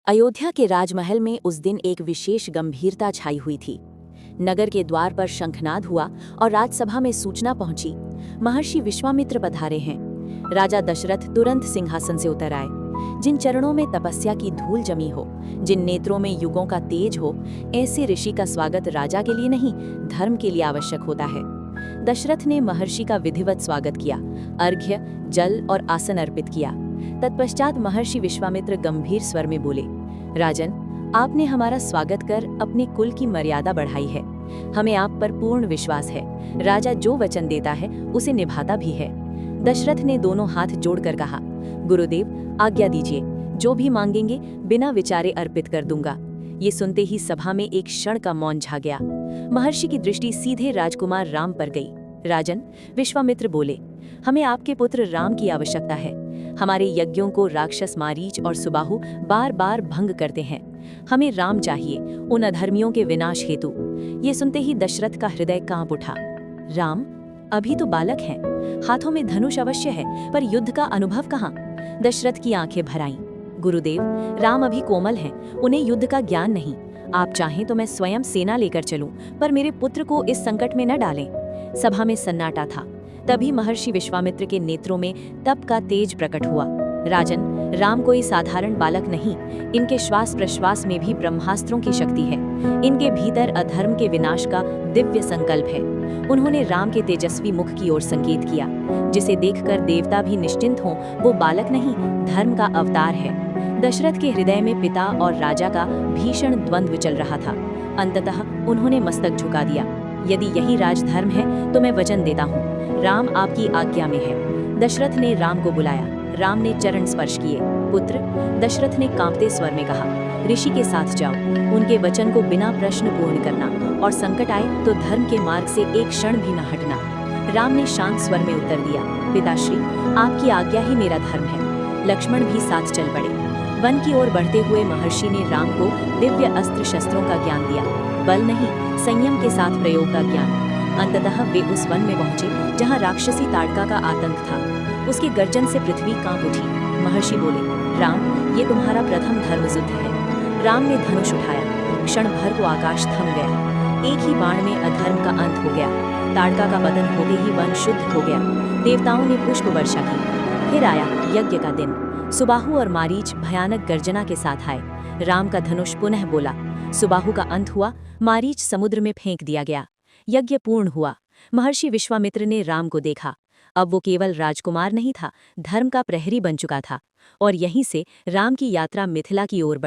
अयोध्या के राजमहल में उस दिन एक विशेष गंभीरता छाई हुई थी। नगर के द्वार पर शंखनाद हुआ और राजसभा में सूचना पहुंची, महर्षि विश्वामित्र पधारे हैं। राजा दशरथ तुरंत सिंहासन से उतर आए। जिन चरणों में तपस्या की धूल जमी हो, जिन नेत्रों में युगों का तेज हो, ऐसे ऋषि का स्वागत राजा के लिए नहीं, धर्म के लिए आवश्यक होता है। दशरथ ने महर्षि का विधिवत स्वागत किया, अर्घ्य, जल और आसन अर्पित किया। तत्पश्चात महर्षि विश्वामित्र गंभीर स्वर में बोले, राजन, आपने हमारा स्वागत कर अपने कुल की मर्यादा बढ़ाई है। हमें आप पर पूर्ण विश्वास है। राजा जो वचन देता है उसे निभाता भी है। दशरथ ने दोनों हाथ जोड़कर कहा, गुरुदेव आज्ञा दीजिए, जो भी मांगेंगे बिना विचारे अर्पित कर दूंगा। ये सुनते ही सभा में एक क्षण का मौन छा गया। महर्षि की दृष्टि सीधे राजकुमार राम पर गई। राजन, विश्वामित्र बोले, हमें आपके पुत्र राम की आवश्यकता है। हमारे यज्ञों को राक्षस मारीच और सुबाहु बार बार भंग करते हैं। हमें राम चाहिए, उन अधर्मियों के विनाश हेतु। ये सुनते ही दशरथ का हृदय कांप उठा। राम अभी तो बालक हैं, हाथों में धनुष अवश्य है, पर युद्ध का अनुभव कहाँ? दशरथ की आंखें भर आईं। गुरुदेव, राम अभी कोमल हैं, उन्हें युद्ध का ज्ञान नहीं। आप चाहें तो मैं स्वयं सेना लेकर चलूं, पर मेरे पुत्र को इस संकट में न डालें। सभा में सन्नाटा था। तभी महर्षि विश्वामित्र के नेत्रों में तप का तेज प्रकट हुआ। राजन, राम कोई साधारण बालक नहीं, इनके श्वास प्रश्वास में भी ब्रह्मास्त्रों की शक्ति है। इनके भीतर अधर्म के विनाश का दिव्य संकल्प है। उन्होंने राम के तेजस्वी मुख की ओर संकेत किया, जिसे देखकर देवता भी निश्चिंत हों। वो बालक नहीं, धर्म का अवतार है। दशरथ के हृदय में पिता और राजा का भीषण द्वंद्व चल रहा था। अंततः उन्होंने मस्तक झुका दिया। यदि यही राजधर्म है तो मैं वचन देता हूँ, राम आपकी आज्ञा में है। दशरथ ने राम को बुलाया। राम ने चरण स्पर्श किए। पुत्र, दशरथ ने कांपते स्वर में कहा, ऋषि के साथ जाओ, उनके वचन को बिना प्रश्न पूर्ण करना, और संकट आए तो धर्म के मार्ग से एक क्षण भी न हटना। राम ने शांत स्वर में उत्तर दिया, पिताश्री, आपकी आज्ञा ही मेरा धर्म है। लक्ष्मण भी साथ चल पड़े। वन की ओर बढ़ते हुए महर्षि ने राम को दिव्य अस्त्र शस्त्रों का ज्ञान दिया, बल नहीं, संयम के साथ प्रयोग का ज्ञान। अंततः वे उस वन में पहुंचे जहां राक्षसी ताड़का का आतंक था। उसके गर्जन से पृथ्वी कांप उठी। महर्षि बोले, राम, ये तुम्हारा प्रथम धर्मयुद्ध है। राम ने धनुष उठाया। क्षण भर को आकाश थम गया। एक ही बाण में अधर्म का अंत हो गया। ताड़का का पतन होते ही वन शुद्ध हो गया। देवताओं ने पुष्प वर्षा की। फिर आया यज्ञ का दिन। सुबाहु और मारीच भयानक गर्जना के साथ आए। राम का धनुष पुनः बोला। सुबाहु का अंत हुआ। मारीच समुद्र में फेंक दिया गया। यज्ञ पूर्ण हुआ। महर्षि विश्वामित्र ने राम को देखा। अब वो केवल राजकुमार नहीं था, धर्म का प्रहरी बन चुका था। और यहीं से राम की यात्रा मिथिला की ओर बढ़ी।